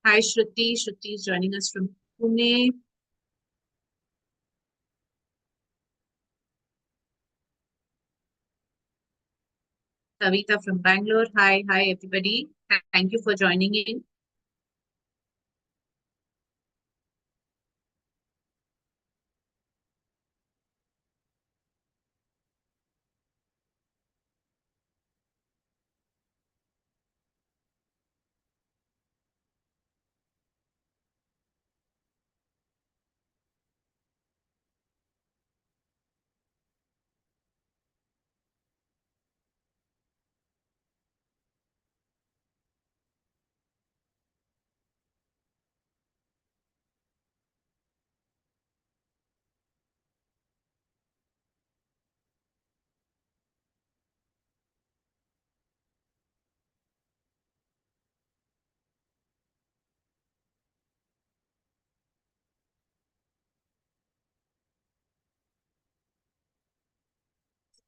Hi, Shruti. Shruti is joining us from Pune. Savita from Bangalore. Hi, everybody. Thank you for joining in.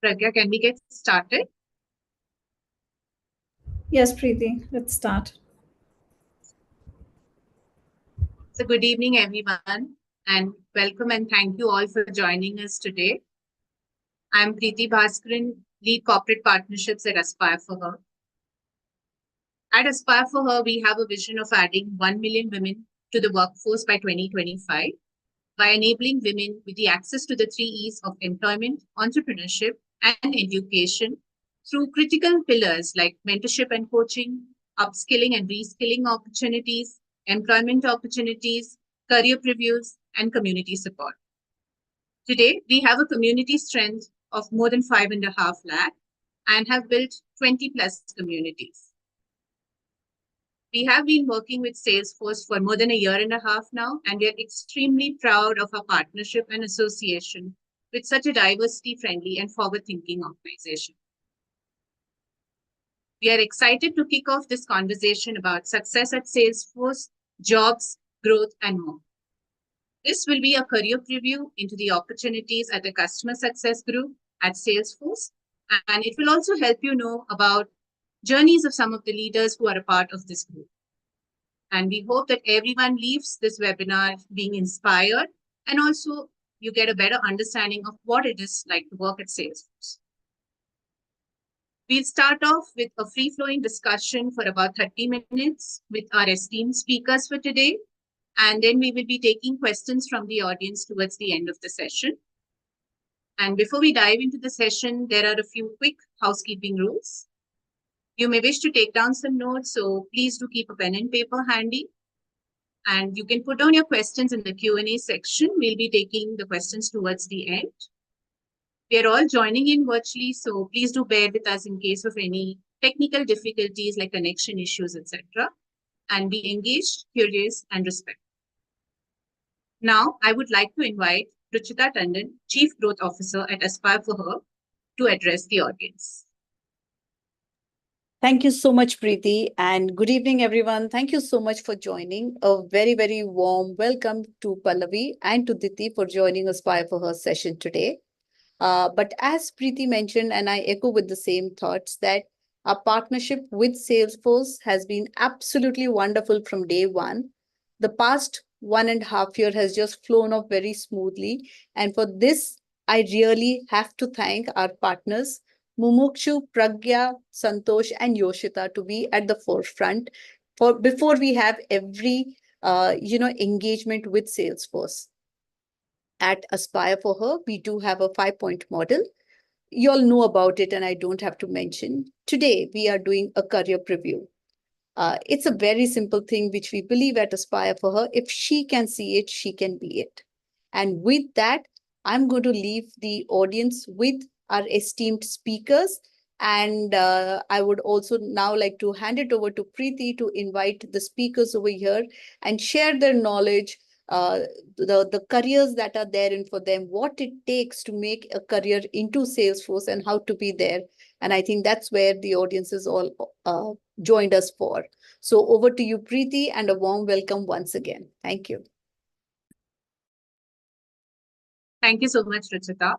Pragya, can we get started? Yes, Preeti, let's start. So, good evening, everyone, and welcome and thank you all for joining us today. I'm Preeti Bhaskaran, lead corporate partnerships at Aspire for Her. At Aspire for Her, we have a vision of adding 1 million women to the workforce by 2025 by enabling women with the access to the three E's of employment, entrepreneurship, and education through critical pillars like mentorship and coaching, upskilling and reskilling opportunities, employment opportunities, career previews, and community support. Today, we have a community strength of more than 5.5 lakh and have built 20 plus communities. We have been working with Salesforce for more than a year and a half now, and we are extremely proud of our partnership and association with such a diversity friendly and forward thinking organization. We are excited to kick off this conversation about success at Salesforce, jobs, growth, and more. This will be a career preview into the opportunities at the customer success group at Salesforce, and it will also help you know about journeys of some of the leaders who are a part of this group. And we hope that everyone leaves this webinar being inspired and also you get a better understanding of what it is like to work at Salesforce. We'll start off with a free-flowing discussion for about 30 minutes with our esteemed speakers for today. And then we will be taking questions from the audience towards the end of the session. And before we dive into the session, there are a few quick housekeeping rules. You may wish to take down some notes, so please do keep a pen and paper handy. And you can put down your questions in the Q&A section. We'll be taking the questions towards the end. We are all joining in virtually, so please do bear with us in case of any technical difficulties like connection issues, etc. And be engaged, curious, and respectful. Now, I would like to invite Ruchita Tandon, Chief Growth Officer at Aspire for Her, to address the audience. Thank you so much, Preeti, and good evening, everyone. Thank you so much for joining. A very, very warm welcome to Pallavi and to Diti for joining Aspire for Her session today. But as Preeti mentioned, and I echo with the same thoughts, that our partnership with Salesforce has been absolutely wonderful from day one. The past 1.5 years has just flown off very smoothly. And for this, I really have to thank our partners, Mumukshu, Pragya, Santosh, and Yoshita, to be at the forefront for before we have every engagement with Salesforce. At Aspire for Her, we do have a 5-point model. You all know about it, and I don't have to mention. Today, we are doing a career preview. It's a very simple thing which we believe at Aspire for Her. If she can see it, she can be it. And with that, I'm going to leave the audience with our esteemed speakers. And I would also now like to hand it over to Preeti to invite the speakers over here and share their knowledge, uh, the careers that are there in for them, what it takes to make a career into Salesforce and how to be there. And I think that's where the audience is all joined us for. So over to you, Preeti, and a warm welcome once again. Thank you. Thank you so much, Ruchita.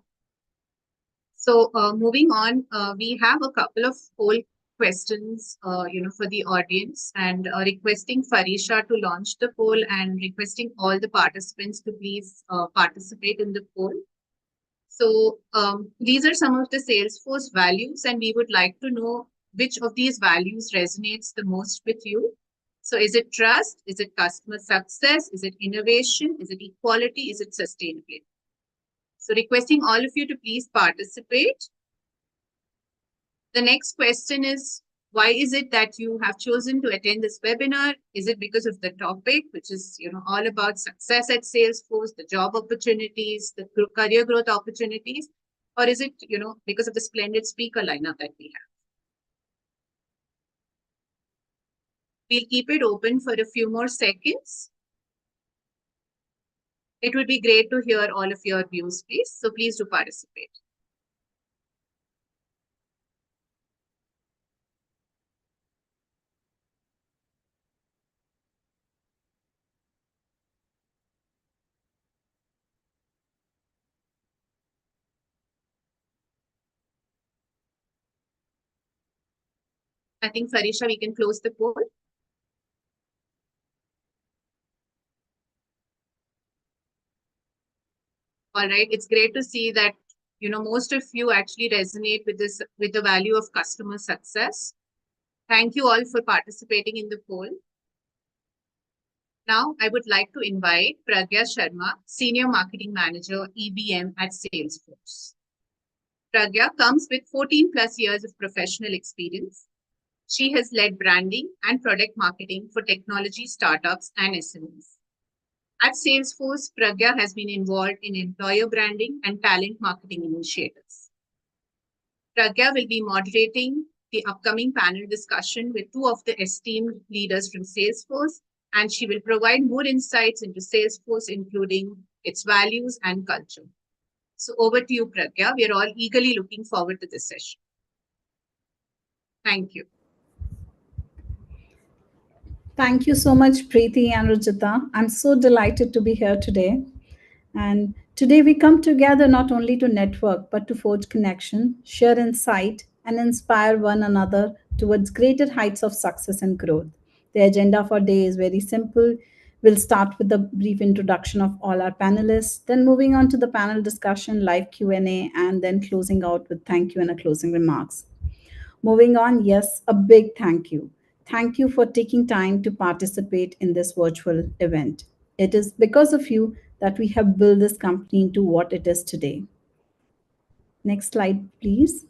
So moving on, we have a couple of poll questions, for the audience, and requesting Farisha to launch the poll and requesting all the participants to please participate in the poll. So these are some of the Salesforce values, and we would like to know which of these values resonates the most with you. So is it trust? Is it customer success? Is it innovation? Is it equality? Is it sustainability? So requesting all of you to please participate. The next question is, why is it that you have chosen to attend this webinar? Is it because of the topic, which is all about success at Salesforce, the job opportunities, the career growth opportunities, or is it because of the splendid speaker lineup that we have? We'll keep it open for a few more seconds. It would be great to hear all of your views, please. So please do participate. I think, Farisha, we can close the poll. All right, it's great to see that most of you actually resonate with the value of customer success. Thank you all for participating in the poll. Now, I would like to invite Pragya Sharma, Senior Marketing Manager, EBM at Salesforce. Pragya comes with 14 plus years of professional experience. She has led branding and product marketing for technology startups and SMEs. At Salesforce, Pragya has been involved in employer branding and talent marketing initiatives. Pragya will be moderating the upcoming panel discussion with two of the esteemed leaders from Salesforce, and she will provide more insights into Salesforce, including its values and culture. So over to you, Pragya. We are all eagerly looking forward to this session. Thank you. Thank you so much, Preeti and Rajita. I'm so delighted to be here today. And today we come together not only to network, but to forge connection, share insight, and inspire one another towards greater heights of success and growth. The agenda for today is very simple. We'll start with a brief introduction of all our panelists, then moving on to the panel discussion, live Q&A, and then closing out with thank you and a closing remarks. Moving on, yes, a big thank you. Thank you for taking time to participate in this virtual event. It is because of you that we have built this company into what it is today. Next slide, please.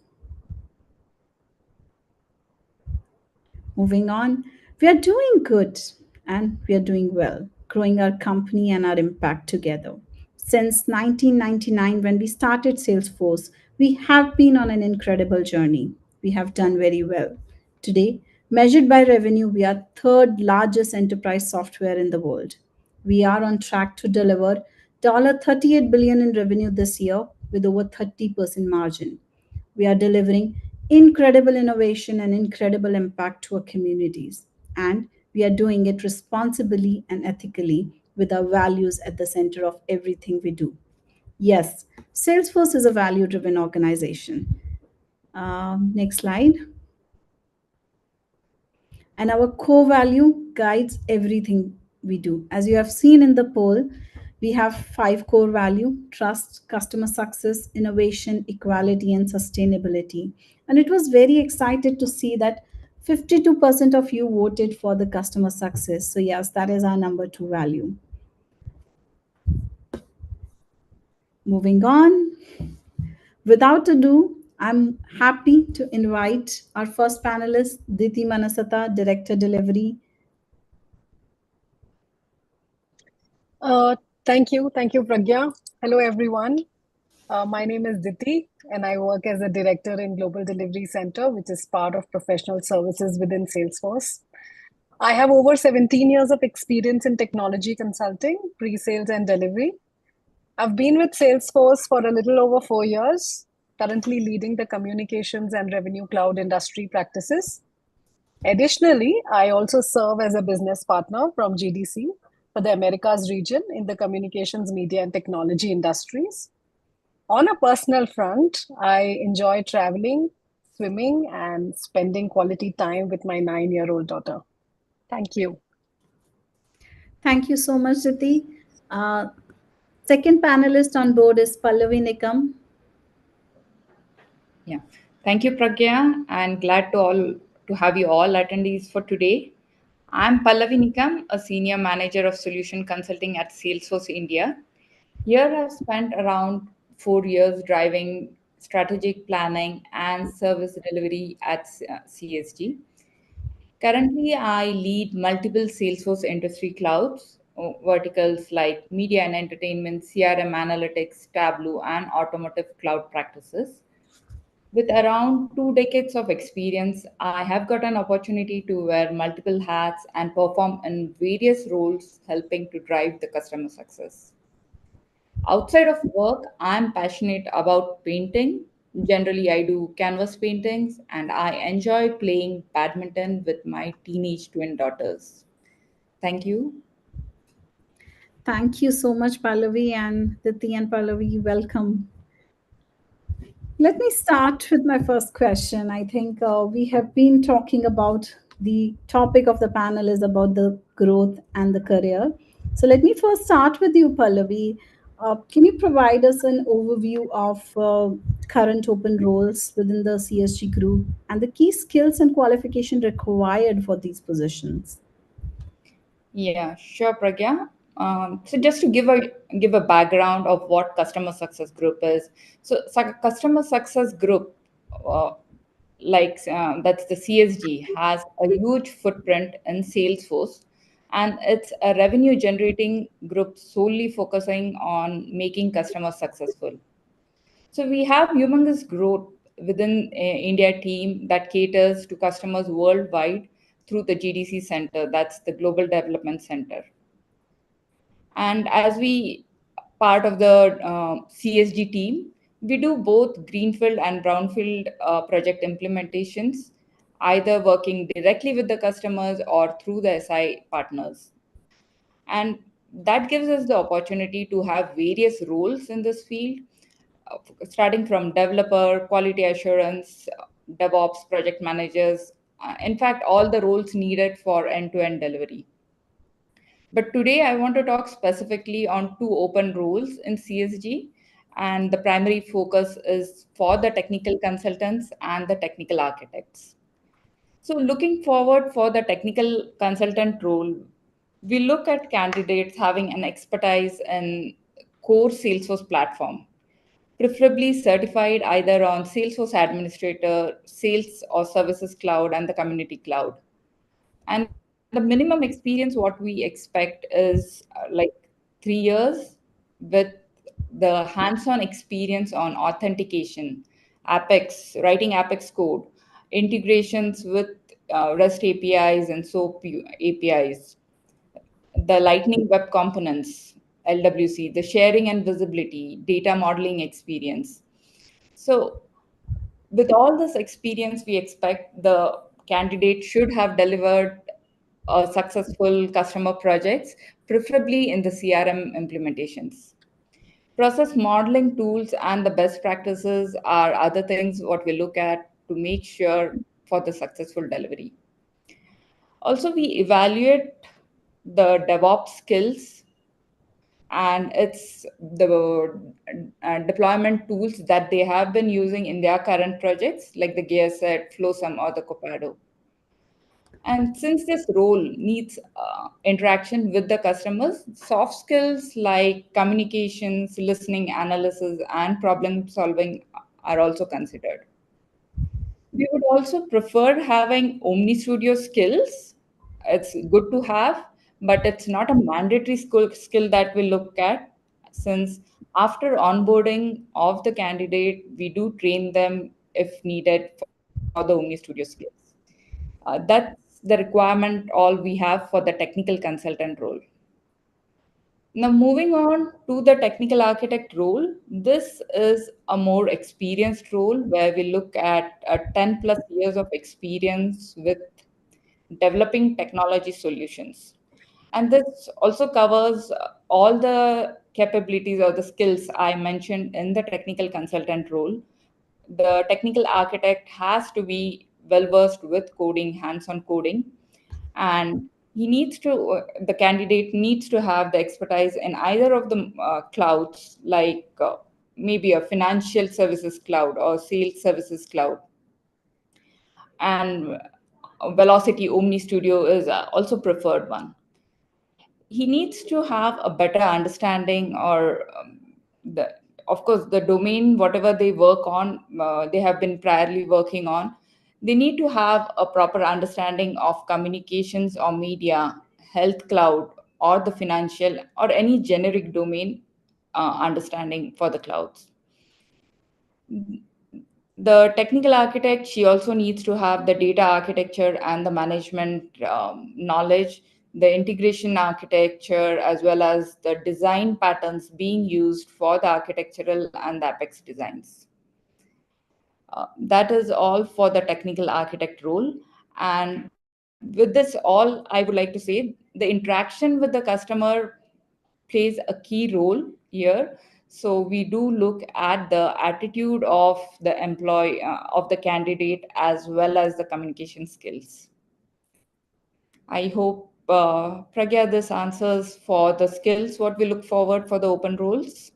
Moving on, we are doing good and we are doing well, growing our company and our impact together. Since 1999, when we started Salesforce, we have been on an incredible journey. We have done very well. Today, measured by revenue, we are third largest enterprise software in the world. We are on track to deliver $38 billion in revenue this year with over 30% margin. We are delivering incredible innovation and incredible impact to our communities. And we are doing it responsibly and ethically with our values at the center of everything we do. Yes, Salesforce is a value driven organization. Next slide. And our core value guides everything we do. As you have seen in the poll, we have 5 core value: trust, customer success, innovation, equality, and sustainability. And it was very excited to see that 52% of you voted for the customer success. So yes, that is our number 2 value. Moving on. Without ado, I'm happy to invite our first panelist, Diti Manasata, Director Delivery. Thank you. Thank you, Pragya. Hello, everyone. My name is Diti, and I work as a director in Global Delivery Center, which is part of professional services within Salesforce. I have over 17 years of experience in technology consulting, pre-sales, and delivery. I've been with Salesforce for a little over 4 years, currently leading the communications and revenue cloud industry practices. Additionally, I also serve as a business partner from GDC for the Americas region in the communications, media, and technology industries. On a personal front, I enjoy traveling, swimming and spending quality time with my 9-year-old daughter. Thank you. Thank you so much, Jiti. Uh, Second panelist on board is Pallavi Nikam. Yeah. Thank you, Pragya, and glad to have you all attendees for today. I'm Pallavi Nikam, a senior manager of solution consulting at Salesforce India. Here I've spent around 4 years driving strategic planning and service delivery at CSG. Currently, I lead multiple Salesforce industry clouds, verticals like media and entertainment, CRM analytics, Tableau, and automotive cloud practices. With around 2 decades of experience, I have got an opportunity to wear multiple hats and perform in various roles, helping to drive the customer success. Outside of work, I'm passionate about painting. Generally, I do canvas paintings and I enjoy playing badminton with my teenage twin daughters. Thank you. Thank you so much, Pallavi, and Diti and Pallavi, welcome. Let me start with my first question. I think we have been talking about the topic of the panel is about the growth and the career. So let me first start with you, Pallavi. Can you provide us an overview of current open roles within the CSG group and the key skills and qualification required for these positions? Yeah, sure, Pragya. So just to give a background of what customer success group is. So customer success group, uh, that's the CSG, has a huge footprint in Salesforce, and it's a revenue generating group solely focusing on making customers successful. So we have humongous growth within India team that caters to customers worldwide through the GDC Center, that's the Global Development Center. And as we part of the CSG team, we do both greenfield and brownfield project implementations, either working directly with the customers or through the SI partners. And that gives us the opportunity to have various roles in this field, uh, starting from developer, quality assurance, DevOps, project managers, in fact, all the roles needed for end to end delivery. But today I want to talk specifically on two open roles in CSG, and the primary focus is for the technical consultants and the technical architects. So, looking forward for the technical consultant role, we look at candidates having an expertise in core Salesforce platform, preferably certified either on Salesforce Administrator, Sales or Services Cloud, and the Community Cloud. And the minimum experience, what we expect is like 3 years with the hands-on experience on authentication, Apex, writing Apex code, integrations with REST APIs and SOAP APIs, the Lightning Web Components, LWC, the sharing and visibility, data modeling experience. So with all this experience, we expect the candidate should have delivered successful customer projects, preferably in the CRM implementations. Process modeling tools and the best practices are other things what we look at to make sure for the successful delivery. Also, we evaluate the DevOps skills and it's the deployment tools that they have been using in their current projects, like the GearSet, Flowsum, or the Copado. And since this role needs interaction with the customers, soft skills like communications, listening, analysis, and problem solving are also considered. We would also prefer having Omni Studio skills. It's good to have, but it's not a mandatory skill that we look at, since after onboarding of the candidate, we do train them if needed for the Omni Studio skills. That's the requirement all we have for the technical consultant role. Now, moving on to the technical architect role, this is a more experienced role where we look at 10 plus years of experience with developing technology solutions. And this also covers all the capabilities or the skills I mentioned in the technical consultant role, the technical architect has to be well versed with coding, hands-on coding, and the candidate needs to have the expertise in either of the clouds, like maybe a financial services cloud or sales services cloud. And Velocity Omni Studio is also preferred one. He needs to have a better understanding, or the of course the domain whatever they work on, they have been priorly working on, they need to have a proper understanding of communications or media, health cloud, or the financial, or any generic domain understanding for the clouds. The technical architect, she also needs to have the data architecture and the management knowledge, the integration architecture, as well as the design patterns being used for the architectural and the apex designs. That is all for the technical architect role. And with this all, I would like to say the interaction with the customer plays a key role here. So we do look at the attitude of the employee, of the candidate, as well as the communication skills. I hope, Pragya, this answers for the skills, what we look forward for the open roles.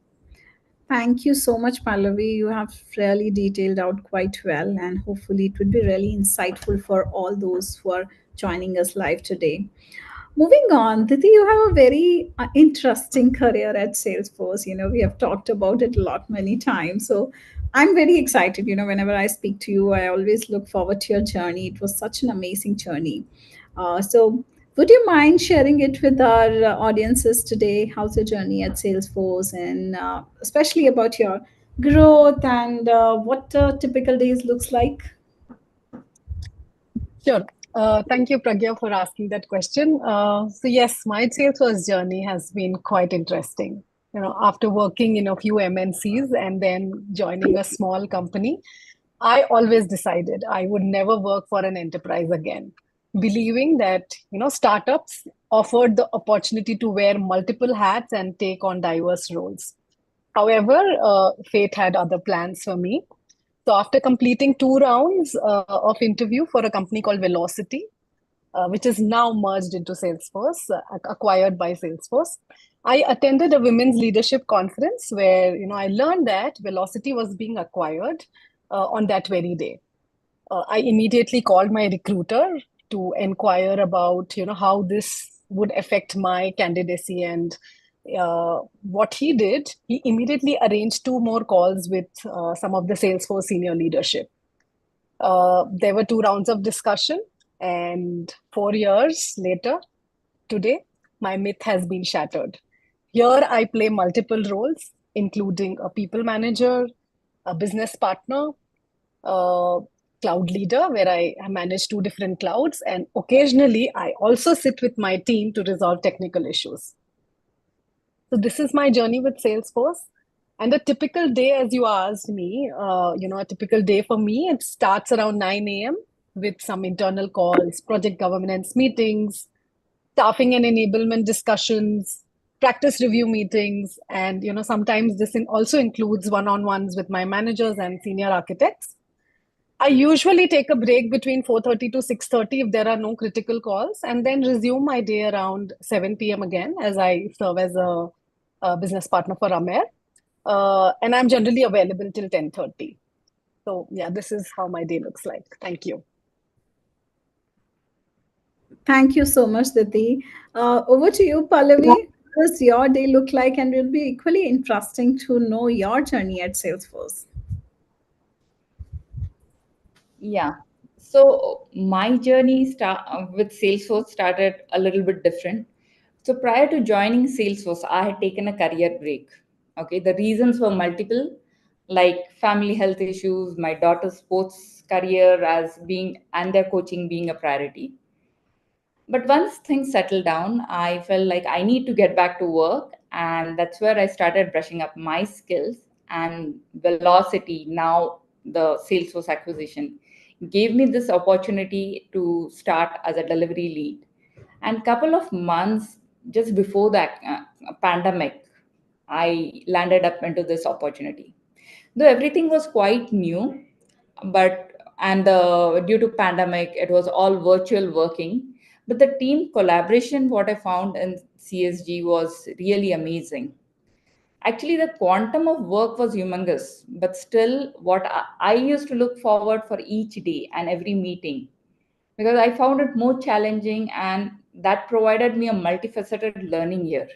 Thank you so much, Pallavi. You have really detailed out quite well, and hopefully, it would be really insightful for all those who are joining us live today. Moving on, Diti, you have a very interesting career at Salesforce. We have talked about it a lot many times. So I'm very excited. Whenever I speak to you, I always look forward to your journey. It was such an amazing journey. So would you mind sharing it with our audiences today? How's your journey at Salesforce, and especially about your growth and what typical days looks like? Sure. Thank you, Pragya, for asking that question. So yes, my Salesforce journey has been quite interesting. After working in a few MNCs and then joining a small company, I always decided I would never work for an enterprise again, believing that, startups offered the opportunity to wear multiple hats and take on diverse roles. However, fate had other plans for me. So after completing 2 rounds of interview for a company called Velocity, which is now merged into Salesforce, acquired by Salesforce, I attended a women's leadership conference where I learned that Velocity was being acquired on that very day. I immediately called my recruiter to inquire about how this would affect my candidacy, and what he did, he immediately arranged 2 more calls with some of the Salesforce senior leadership. There were 2 rounds of discussion, and 4 years later, today, my myth has been shattered. Here, I play multiple roles, including a people manager, a business partner, a cloud leader, where I manage 2 different clouds, and occasionally I also sit with my team to resolve technical issues. So this is my journey with Salesforce. And a typical day, as you asked me, a typical day for me, it starts around 9 a.m. with some internal calls, project governance meetings, staffing and enablement discussions, practice review meetings, and sometimes this also includes one-on-ones with my managers and senior architects. I usually take a break between 4:30 to 6:30 if there are no critical calls, and then resume my day around 7 p.m. again, as I serve as a business partner for Amer. And I'm generally available till 10:30. So yeah, this is how my day looks like. Thank you. Thank you so much, Diti. Over to you, Pallavi. What does your day look like? And it will be equally interesting to know your journey at Salesforce. Yeah. So my journey with Salesforce started a little bit different. So prior to joining Salesforce, I had taken a career break. Okay, the reasons were multiple, like family health issues, my daughter's sports career as being and their coaching being a priority. But once things settled down, I felt like I need to get back to work, and that's where I started brushing up my skills. And Velocity, now the Salesforce acquisition, gave me this opportunity to start as a delivery lead. And couple of months just before that pandemic, I landed up into this opportunity. Though everything was quite new, but and due to pandemic, it was all virtual working. But the team collaboration, what I found in CSG was really amazing. Actually, the quantum of work was humongous, but still, what I used to look forward for each day and every meeting because I found it more challenging and that provided me a multifaceted learning year.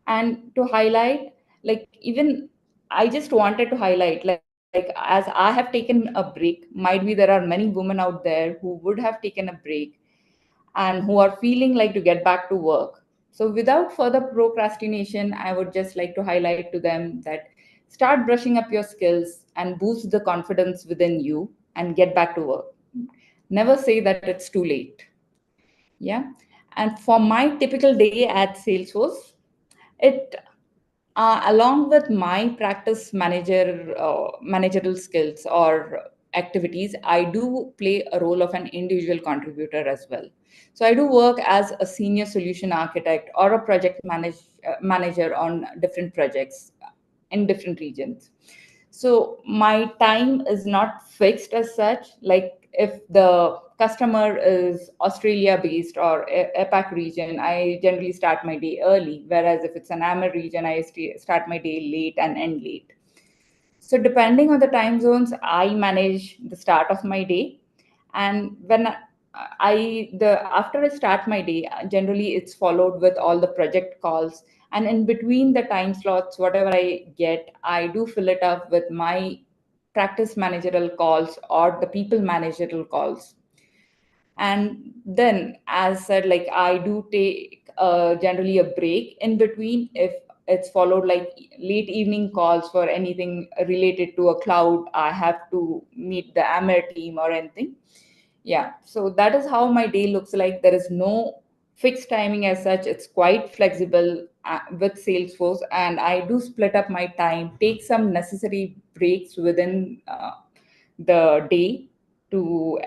And to highlight, like, even I just wanted to highlight, like, as I have taken a break, might be there are many women out there who would have taken a break and who are feeling like to get back to work. So, without further procrastination, I would just like to highlight to them that start brushing up your skills and boost the confidence within you and get back to work. Never say that it's too late. Yeah. And for my typical day at Salesforce, it along with my practice managerial skills or activities, I do play a role of an individual contributor as well. So I do work as a senior solution architect or a manager on different projects in different regions. So my time is not fixed as such. Like if the customer is Australia based or APAC region, I generally start my day early. Whereas if it's an AMER region, I start my day late and end late. So depending on the time zones, I manage the start of my day. And when the after I start my day, generally it's followed with all the project calls. And in between the time slots, whatever I get, I do fill it up with my practice managerial calls or the people managerial calls. And then, as said, like I do take generally a break in between if it's followed like late evening calls for anything related to a cloud. I have to meet the AMER team or anything. Yeah, so that is how my day looks like. There is no fixed timing as such. It's quite flexible with Salesforce, and I do split up my time, take some necessary breaks within the day to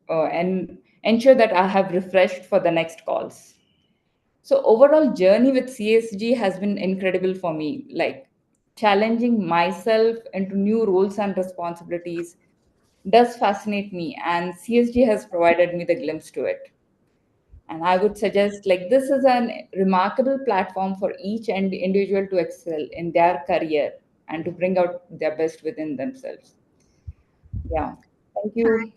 and ensure that I have refreshed for the next calls. So overall journey with CSG has been incredible for me, like challenging myself into new roles and responsibilities does fascinate me, and CSG has provided me the glimpse to it. And I would suggest like this is an remarkable platform for each and individual to excel in their career and to bring out their best within themselves. Yeah. Thank you.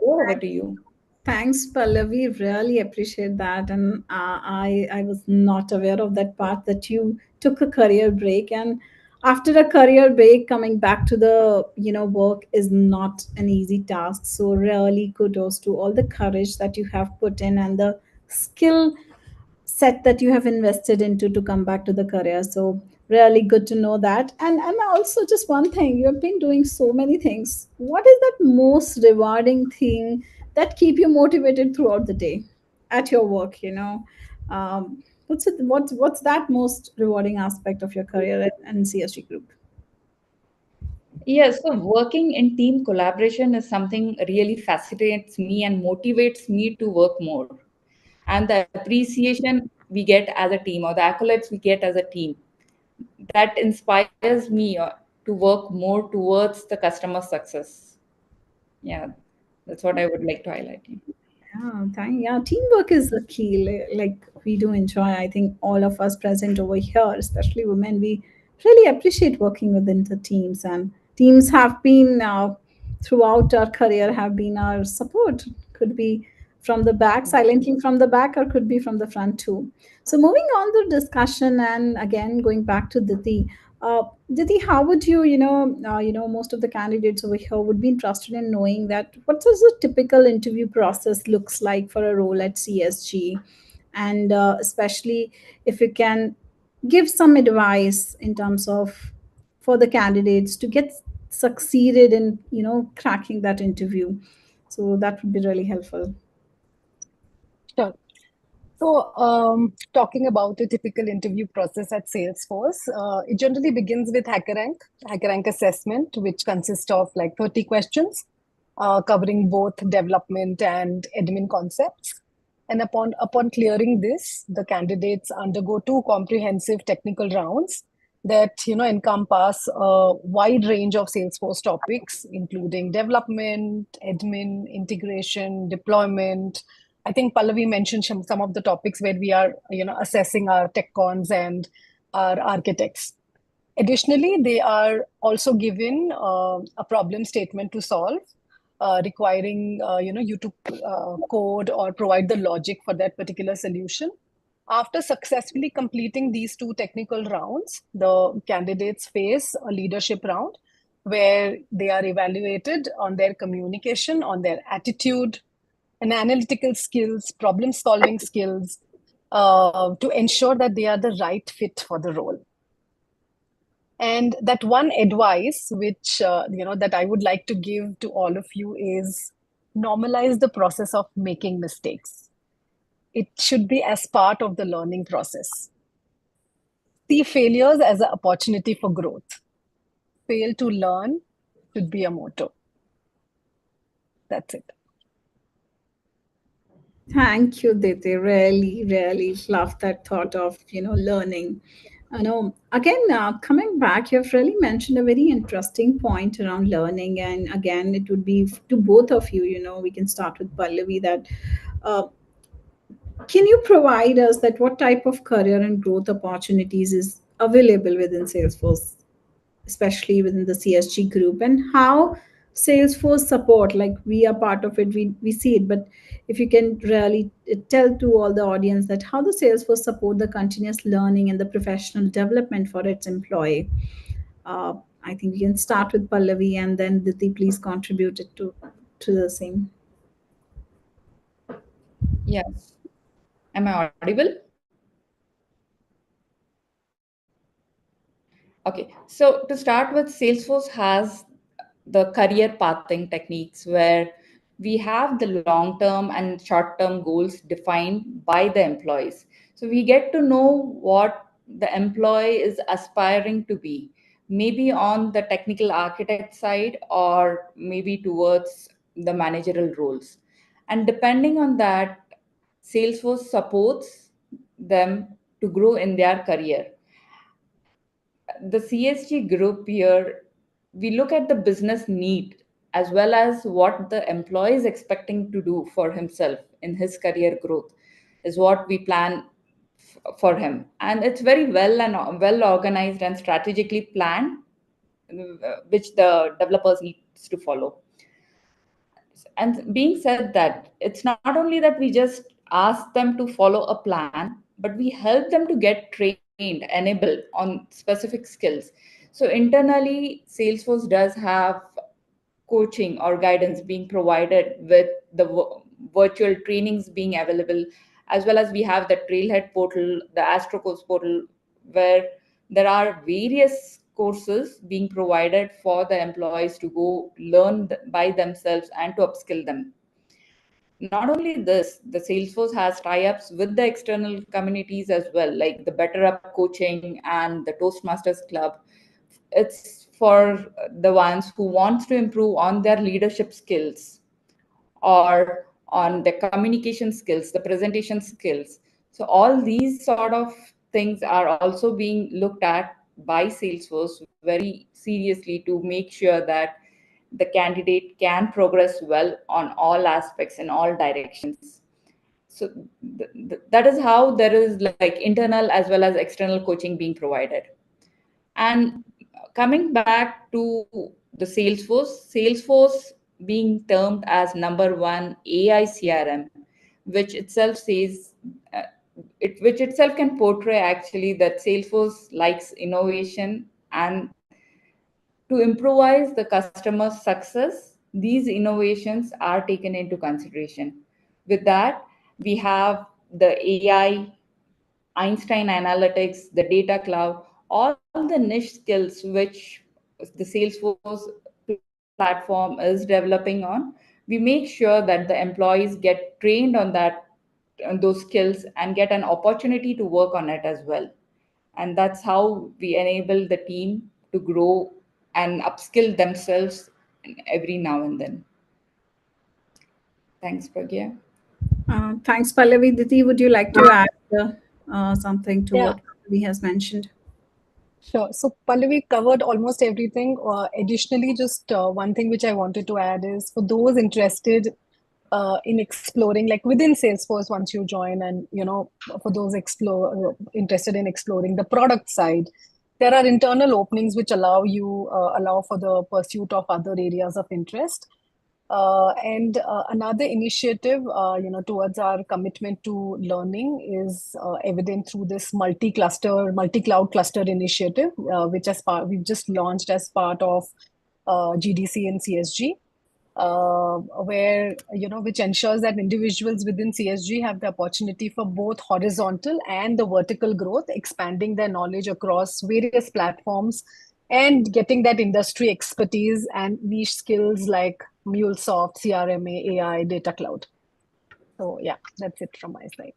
Over to you. Thanks, Pallavi. Really appreciate that. And I was not aware of that part that you took a career break. And after a career break, coming back to the work is not an easy task. So really kudos to all the courage that you have put in and the skill set that you have invested into to come back to the career. So really good to know that. And also just one thing, you have been doing so many things. What is that most rewarding thing that keep you motivated throughout the day at your work? What's that most rewarding aspect of your career at CSG Group? Yes, so working in team collaboration is something really fascinates me and motivates me to work more. And the appreciation we get as a team or the accolades we get as a team, that inspires me to work more towards the customer success. Yeah, that's what I would like to highlight. Yeah, teamwork is the key. Like we do enjoy, I think all of us present over here, especially women, we really appreciate working within the teams, and teams have been throughout our career have been our support. Could be from the back, silently from the back, or could be from the front too. So moving on the discussion, and again going back to Diti. Diti, how would most of the candidates over here would be interested in knowing that what does a typical interview process looks like for a role at CSG, and especially if you can give some advice in terms of for the candidates to get succeeded in cracking that interview. So that would be really helpful. Sure. So, talking about a typical interview process at Salesforce, it generally begins with HackerRank assessment, which consists of like 30 questions, covering both development and admin concepts. And upon clearing this, the candidates undergo two comprehensive technical rounds, that encompass a wide range of Salesforce topics, including development, admin, integration, deployment. I think Pallavi mentioned some of the topics where we are assessing our tech cons and our architects. Additionally, they are also given a problem statement to solve, requiring you to code or provide the logic for that particular solution. After successfully completing these two technical rounds, the candidates face a leadership round where they are evaluated on their communication, on their attitude, and analytical skills, problem solving skills, to ensure that they are the right fit for the role. And that one advice which that I would like to give to all of you is normalize the process of making mistakes. It should be as part of the learning process. See failures as an opportunity for growth. Fail to learn should be a motto. That's it. Thank you, Diti. Really, really love that thought of, learning. Again, coming back, you've really mentioned a very interesting point around learning. And again, it would be to both of you, we can start with Pallavi that uh, can you provide us that what type of career and growth opportunities is available within Salesforce, especially within the CSG group, and how Salesforce support, like we are part of it, we see it, but if you can really tell to all the audience that how the Salesforce support the continuous learning and the professional development for its employee. Uh, I think we can start with Pallavi and then Diti, please contribute it to the same. Yes. Am I audible? Okay. So to start with, Salesforce has the career pathing techniques where we have the long term and short term goals defined by the employees. So we get to know what the employee is aspiring to be, maybe on the technical architect side or maybe towards the managerial roles. And depending on that, Salesforce supports them to grow in their career. The CSG group here, we look at the business need as well as what the employee is expecting to do for himself in his career growth is what we plan for him. And it's very well organized and strategically planned, which the developers needs to follow. And being said that, it's not only that we just ask them to follow a plan, but we help them to get trained, enabled on specific skills. So internally, Salesforce does have coaching or guidance being provided with the virtual trainings being available, as well as we have the Trailhead portal, the AstroCourse portal, where there are various courses being provided for the employees to go learn by themselves and to upskill them. Not only this, the Salesforce has tie-ups with the external communities as well, like the Better Up coaching and the Toastmasters Club. It's for the ones who wants to improve on their leadership skills or on the communication skills, the presentation skills. So all these sort of things are also being looked at by Salesforce very seriously to make sure that the candidate can progress well on all aspects in all directions. So that is how there is like internal as well as external coaching being provided. And coming back to the Salesforce being termed as number one AI CRM, which itself says, uh, which itself can portray actually that Salesforce likes innovation and to improvise the customer's success. These innovations are taken into consideration. With that, we have the AI, Einstein Analytics, the Data Cloud, all the niche skills which the Salesforce platform is developing on. We make sure that the employees get trained on those skills and get an opportunity to work on it as well. And that's how we enable the team to grow and upskill themselves every now and then. Thanks, Pragya. Thanks, Pallavi. Diti, would you like to add something to Yeah. what Pallavi has mentioned? Sure. So Pallavi covered almost everything. Additionally, just one thing which I wanted to add is for those interested in exploring, like within Salesforce, once you join, and for those explore interested in exploring the product side, there are internal openings which allow for the pursuit of other areas of interest. And another initiative, towards our commitment to learning is evident through this multi-cloud cluster initiative, which we've just launched as part of GDC and CSG, where which ensures that individuals within CSG have the opportunity for both horizontal and the vertical growth, expanding their knowledge across various platforms and getting that industry expertise and niche skills like MuleSoft, CRMA, AI, Data Cloud. So yeah, that's it from my side.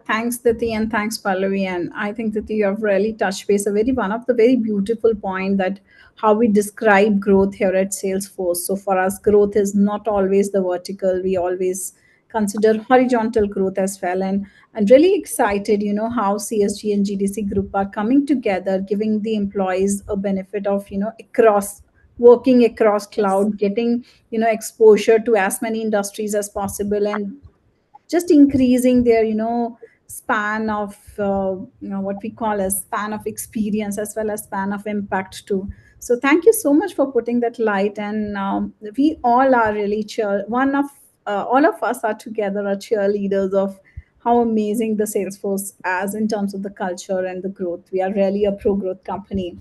Thanks, Diti, and thanks, Pallavi. And I think that you have really touched base a very one of the very beautiful point that how we describe growth here at Salesforce. So for us, growth is not always the vertical. We always consider horizontal growth as well. And I'm really excited, how CSG and GDC group are coming together, giving the employees a benefit of, across working across Yes. cloud, getting, exposure to as many industries as possible, and just increasing their span of what we call as span of experience as well as span of impact too. So thank you so much for putting that light. And we all are really all of us are together are cheerleaders of how amazing the Salesforce as in terms of the culture and the growth. We are really a pro growth company.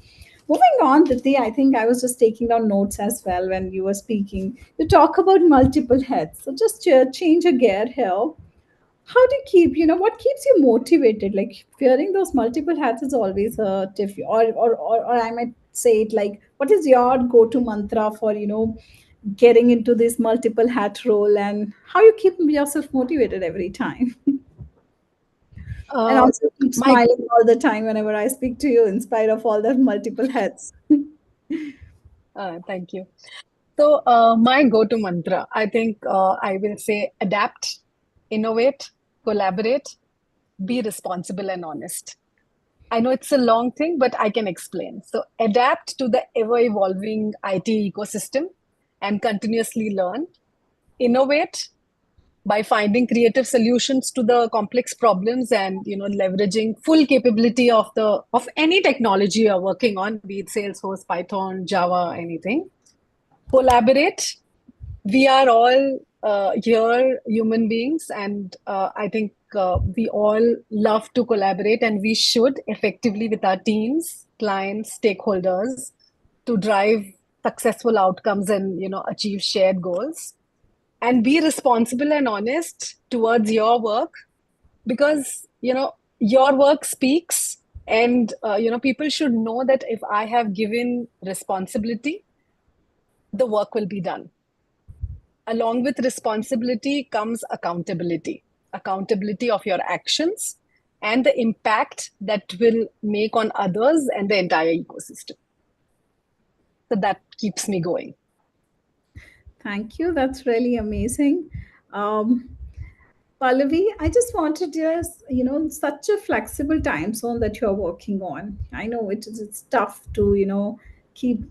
Moving on, Diti, I think I was just taking down notes as well when you were speaking. You talk about multiple heads. So just change a gear here. How do you keep, what keeps you motivated? Like wearing those multiple hats is always a tiff, or I might say it like, what is your go-to mantra for, getting into this multiple hat role, and how you keep yourself motivated every time? And Uh, also keep my smiling all the time whenever I speak to you in spite of all the multiple hats. Thank you. So my go-to mantra, I think I will say adapt, innovate, collaborate, be responsible and honest. I know it's a long thing, but I can explain. So, adapt to the ever evolving IT ecosystem and continuously learn. Innovate by finding creative solutions to the complex problems and leveraging full capability of any technology you're working on, be it Salesforce, Python, Java, anything. Collaborate. We are all here human beings, and I think we all love to collaborate, and we should effectively with our teams, clients, stakeholders to drive successful outcomes and achieve shared goals. And be responsible and honest towards your work, because your work speaks, and people should know that if I have given responsibility, the work will be done. Along with responsibility comes accountability of your actions and the impact that will make on others and the entire ecosystem. So that keeps me going. Thank you. That's really amazing. Um, Pallavi, I just wanted just, such a flexible time zone that you're working on. I know it's tough to, keep,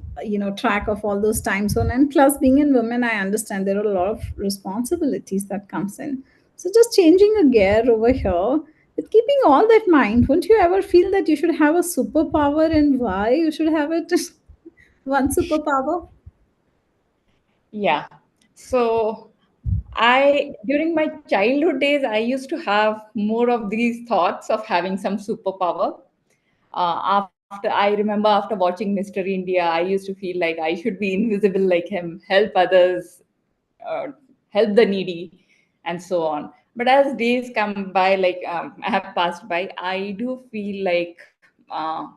track of all those time zone. And plus being in women, I understand there are a lot of responsibilities that comes in. So just changing a gear over here, with keeping all that in mind, wouldn't you ever feel that you should have a superpower, and why you should have it? One superpower? Yeah. So I, during my childhood days, I used to have more of these thoughts of having some superpower. After I remember after watching Mr. India, I used to feel like I should be invisible like him, help others, uh, help the needy, and so on. But as days come by, like have passed by, I do feel like I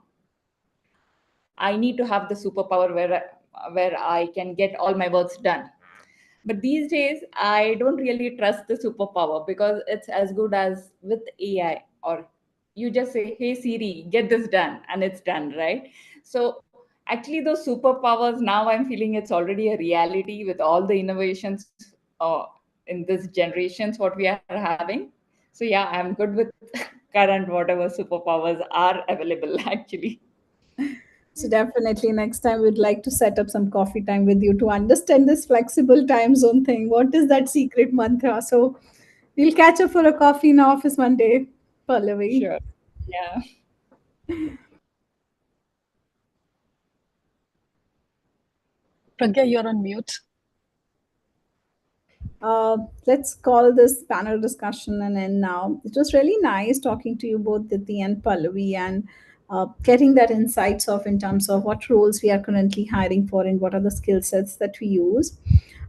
need to have the superpower where I can get all my works done. But these days, I don't really trust the superpower because it's as good as with AI, or you just say, "Hey Siri, get this done," and it's done, right? So actually, those superpowers now I'm feeling it's already a reality with all the innovations in this generations what we are having. So yeah, I'm good with current whatever superpowers are available actually. So definitely next time we'd like to set up some coffee time with you to understand this flexible time zone thing. What is that secret mantra? So we'll catch up for a coffee in office one day, Pallavi. Sure. Yeah. Pragya, you're on mute. Let's call this panel discussion an end now. It was really nice talking to you both, Diti and Pallavi, and getting that insights of in terms of what roles we are currently hiring for and what are the skill sets that we use.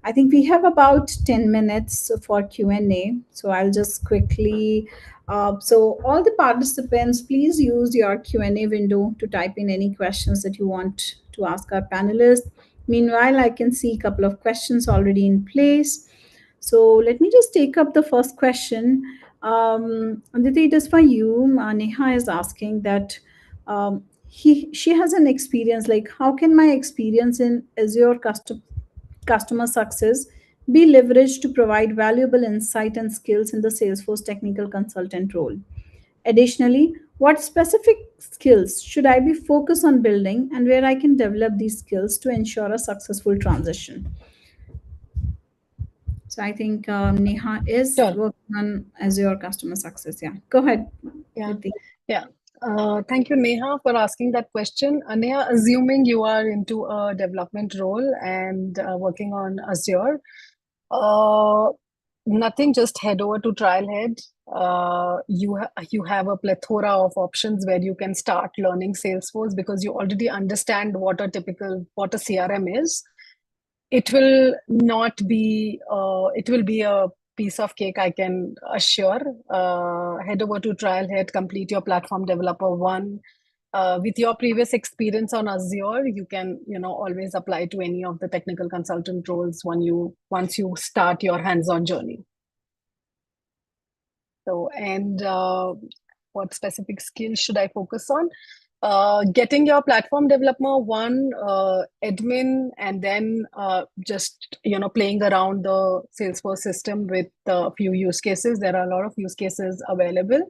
I think we have about 10 minutes for Q&A. So I'll just quickly, so all the participants, please use your Q&A window to type in any questions that you want to ask our panelists. Meanwhile, I can see a couple of questions already in place. So let me just take up the first question. Aditi, it is for you. Neha is asking that she has an experience like how can my experience in Azure customer success be leveraged to provide valuable insight and skills in the Salesforce technical consultant role? Additionally, what specific skills should I be focused on building and where I can develop these skills to ensure a successful transition? So I think Neha is Sure. working on Azure customer success. Yeah, go ahead, Yeah. Diti. Yeah. Thank you, Neha, for asking that question. Neha, assuming you are into a development role and working on Azure, uh, nothing, just head over to Trialhead. You have a plethora of options where you can start learning Salesforce because you already understand what a CRM is. It will not be it will be a piece of cake, I can assure. Head over to Trialhead, complete your platform developer one. With your previous experience on Azure, you can always apply to any of the technical consultant roles once you start your hands-on journey. So, and what specific skills should I focus on? Getting your platform developer one, admin, and then just playing around the Salesforce system with a few use cases. There are a lot of use cases available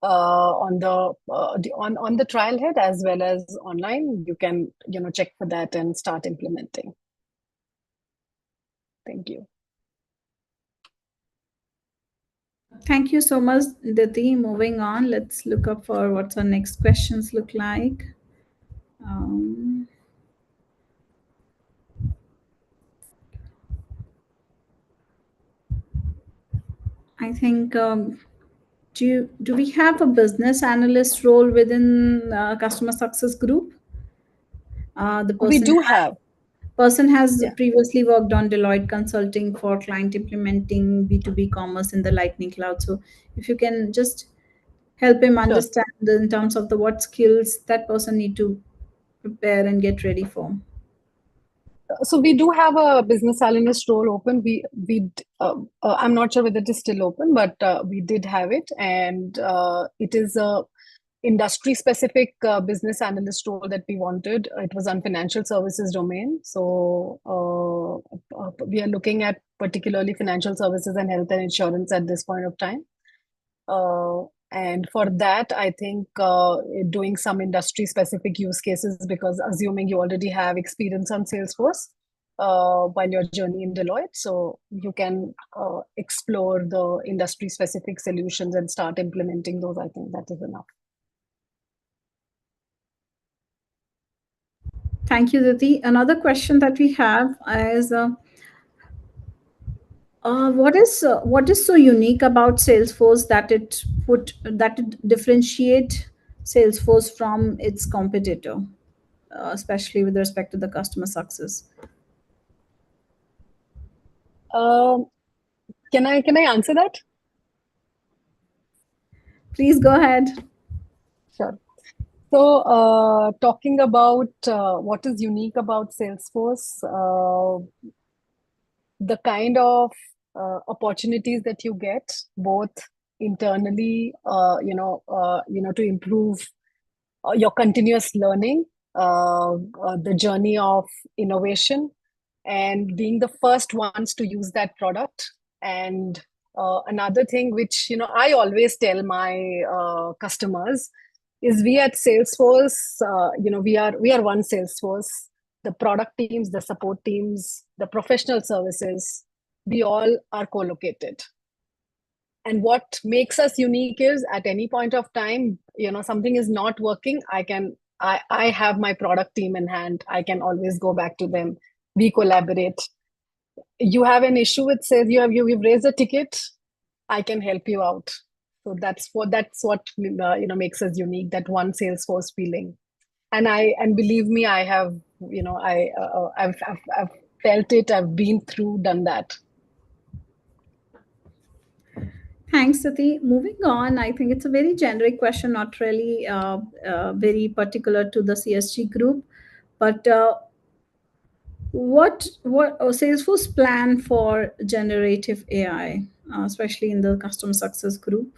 on the Trialhead as well as online. You can check for that and start implementing. Thank you. Thank you so much, Diti. Moving on, let's look up for what's our next questions look like. Um, I think do we have a business analyst role within customer success group? The We do has have. person has Yeah, previously worked on Deloitte Consulting for client implementing B2B commerce in the Lightning Cloud. So if you can just help him sure. understand in terms of the what skills that person need to prepare and get ready for. So we do have a business analyst role open. I'm not sure whether it is still open, but we did have it, and it is a industry specific business analyst role that we wanted. It was on financial services domain, so we are looking at particularly financial services and health and insurance at this point of time. And for that, I think doing some industry specific use cases, because assuming you already have experience on Salesforce while your journey in Deloitte, so you can explore the industry specific solutions and start implementing those. I think that is enough. Thank you, Diti. Another question that we have is what is so unique about Salesforce that it differentiate Salesforce from its competitor, especially with respect to the customer success? Um, can I answer that? Please go ahead. Sure. So, talking about what is unique about Salesforce, the kind of opportunities that you get both internally, to improve your continuous learning, the journey of innovation, and being the first ones to use that product. And another thing which I always tell my customers is we at Salesforce, we are one Salesforce. The product teams, the support teams, the professional services, we all are co-located. And what makes us unique is at any point of time, something is not working, I have my product team in hand. I can always go back to them. We collaborate. You have an issue with sales, you've raised a ticket, I can help you out. So that's what makes us unique, that one Salesforce feeling. And believe me, I have, I've felt it, I've been through, done that. Thanks, Sati. Moving on, I think it's a very generic question, not really very particular to the CSG group. But what Salesforce plan for generative AI, especially in the customer success group?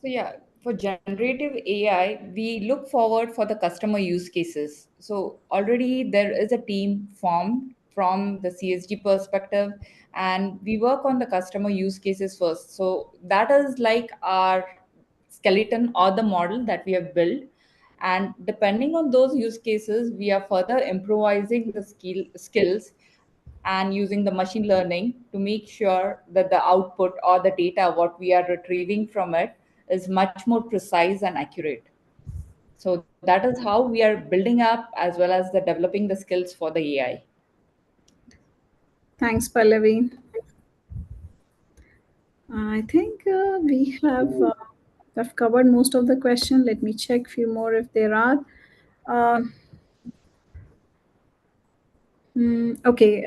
So yeah, for generative AI, we look forward for the customer use cases. So already there is a team formed from the CSG perspective, and we work on the customer use cases first. So that is like our skeleton or the model that we have built. And depending on those use cases, we are further improvising the skills and using the machine learning to make sure that the output or the data what we are retrieving from it is much more precise and accurate. So that is how we are building up as well as the developing the skills for the AI. Thanks, Pallavi. I think we've covered most of the question. Let me check few more if there are. Uh, okay.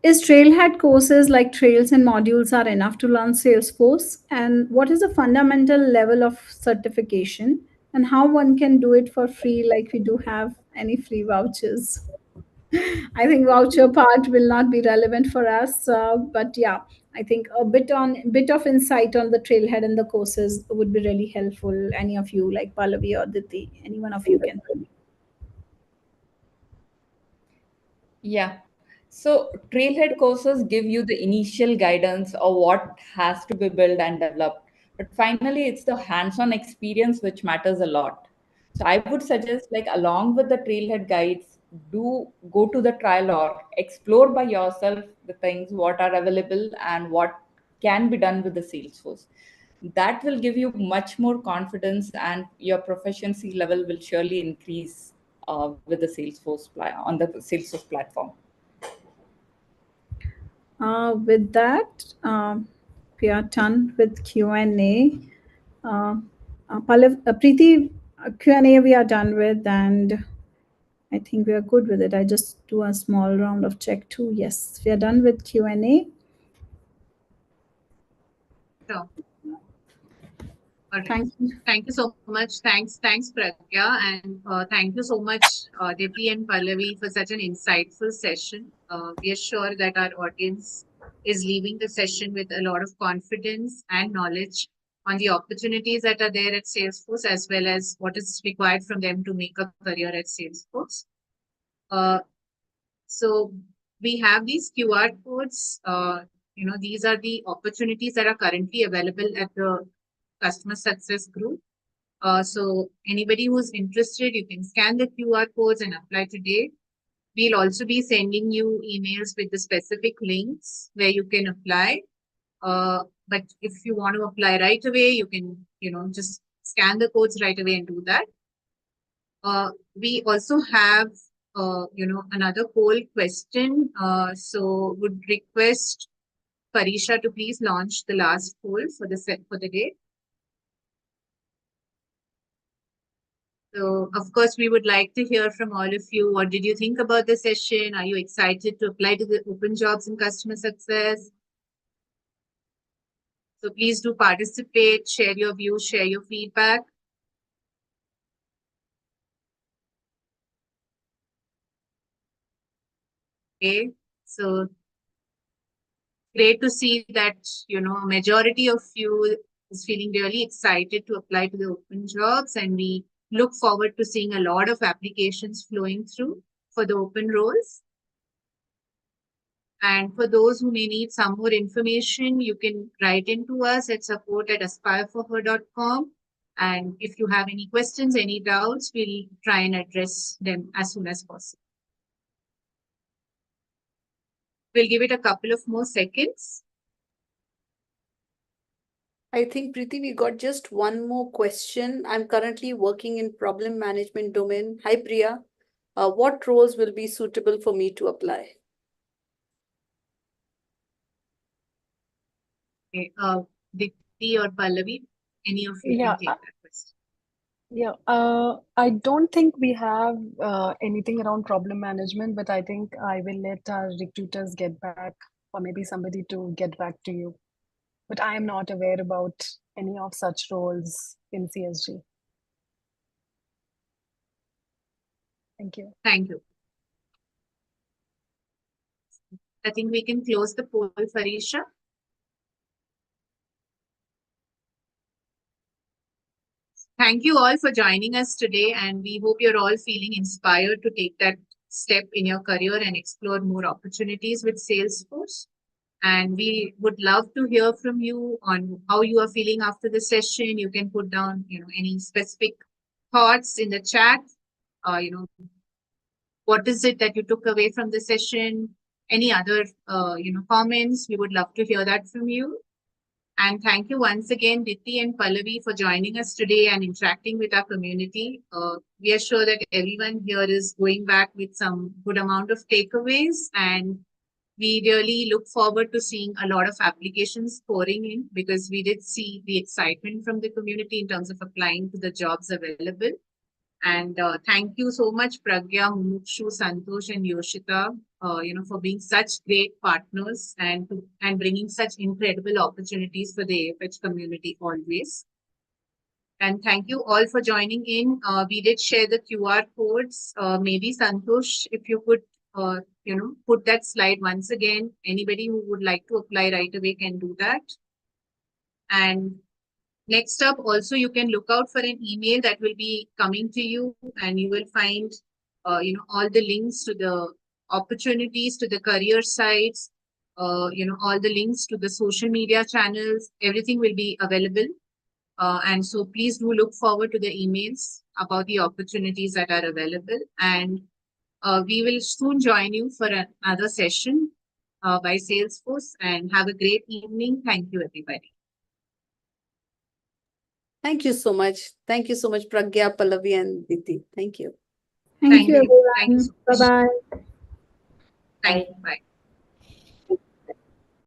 Is Trailhead courses like trails and modules are enough to learn Salesforce? And what is the fundamental level of certification? And how one can do it for free, like we do have any free vouchers? I think voucher part will not be relevant for us, but yeah, I think a bit of insight on the Trailhead and the courses would be really helpful. Any of you, like Pallavi or Diti, any one of you can. Yeah. So Trailhead courses give you the initial guidance of what has to be built and developed. But finally, it's the hands-on experience which matters a lot. So I would suggest, like along with the Trailhead guides, do go to the trial or explore by yourself the things what are available and what can be done with the Salesforce. That will give you much more confidence, and your proficiency level will surely increase with the on the Salesforce platform. With that, we are done with Q&A. Preeti, Q&A we are done with, and I think we are good with it. I just do a small round of check too. Yes, we are done with Q&A. Sure. All right. Thank you. Thank you so much. Thanks, Pragya, and thank you so much, Diti and Pallavi, for such an insightful session. We are sure that our audience is leaving the session with a lot of confidence and knowledge on the opportunities that are there at Salesforce, as well as what is required from them to make a career at Salesforce. So we have these QR codes. These are the opportunities that are currently available at the customer success group. So anybody who's interested, you can scan the QR codes and apply today. We'll also be sending you emails with the specific links where you can apply. But if you want to apply right away, you can, just scan the codes right away and do that. We also have, another poll question. So would request Parisha to please launch the last poll for the day. So, of course, we would like to hear from all of you. What did you think about the session? Are you excited to apply to the open jobs in customer success? So please do participate, share your views, share your feedback. Okay, so great to see that, majority of you is feeling really excited to apply to the open jobs, and we look forward to seeing a lot of applications flowing through for the open roles. And for those who may need some more information, you can write into us at support@aspireforher.com. And if you have any questions, any doubts, we'll try and address them as soon as possible. We'll give it a couple of more seconds. I think, Preeti, we got just one more question. I'm currently working in problem management domain. Hi, Priya. What roles will be suitable for me to apply? Okay, Dikti or Pallavi, any of you Yeah, can take that question. yeah. I don't think we have anything around problem management, but I think I will let our recruiters get back, or maybe somebody to get back to you. But I am not aware about any of such roles in CSG. Thank you. Thank you. I think we can close the poll, Farisha. Thank you all for joining us today, and we hope you're all feeling inspired to take that step in your career and explore more opportunities with Salesforce. And we would love to hear from you on how you are feeling after the session. You can put down, any specific thoughts in the chat. What is it that you took away from the session? Any other, comments? We would love to hear that from you. And thank you once again, Diti and Pallavi, for joining us today and interacting with our community. We are sure that everyone here is going back with some good amount of takeaways, and we really look forward to seeing a lot of applications pouring in, because we did see the excitement from the community in terms of applying to the jobs available. And thank you so much, Pragya, Mumukshu, Santosh, and Yoshita, for being such great partners and bringing such incredible opportunities for the AFH community always. And thank you all for joining in. We did share the QR codes. Maybe Santosh, if you could, put that slide once again. Anybody who would like to apply right away can do that. And next up, also, you can look out for an email that will be coming to you, and you will find, all the links to the opportunities, to the career sites, all the links to the social media channels. Everything will be available. And so please do look forward to the emails about the opportunities that are available. And we will soon join you for another session by Salesforce, and have a great evening. Thank you, everybody. Thank you so much. Thank you so much, Pragya, Pallavi, and Diti. Thank you. Thank you, Thank you everyone. so much. Bye bye. Thank you. Bye.